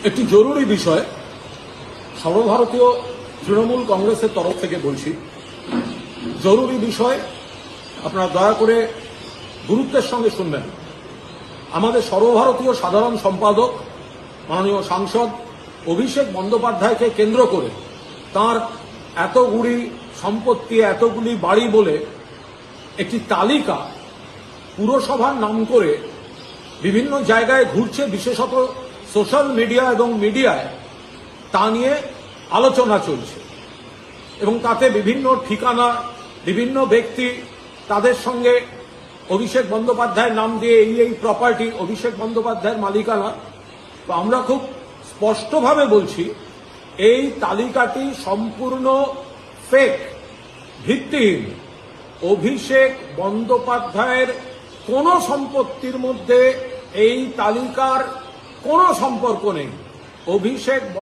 একটি জরুরি বিষয় সর্বভারতীয় তৃণমূল কংগ্রেসের তরফ থেকে বলছি। জরুরি বিষয়, আপনারা দয়া করে গুরুত্বের সঙ্গে শুনবেন। আমাদের সর্বভারতীয় সাধারণ সম্পাদক মাননীয় সাংসদ অভিষেক বন্দ্যোপাধ্যায়কে কেন্দ্র করে তার এতগুলি সম্পত্তি, এতগুলি বাড়ি বলে একটি তালিকা পুরসভার নাম করে বিভিন্ন জায়গায় ঘুরছে, বিশেষত সোশ্যাল মিডিয়া এবং মিডিয়ায় তা নিয়ে আলোচনা চলছে এবং তাতে বিভিন্ন ঠিকানা, বিভিন্ন ব্যক্তি, তাদের সঙ্গে অভিষেক বন্দ্যোপাধ্যায়ের নাম দিয়ে এই প্রপার্টি অভিষেক বন্দ্যোপাধ্যায়ের মালিকানা। তো আমরা খুব স্পষ্টভাবে বলছি, এই তালিকাটি সম্পূর্ণ ফেক, ভিত্তিহীন। অভিষেক বন্দ্যোপাধ্যায়ের কোনো সম্পত্তির মধ্যে এই তালিকার কোনো সম্পর্ক নেই। অভিষেক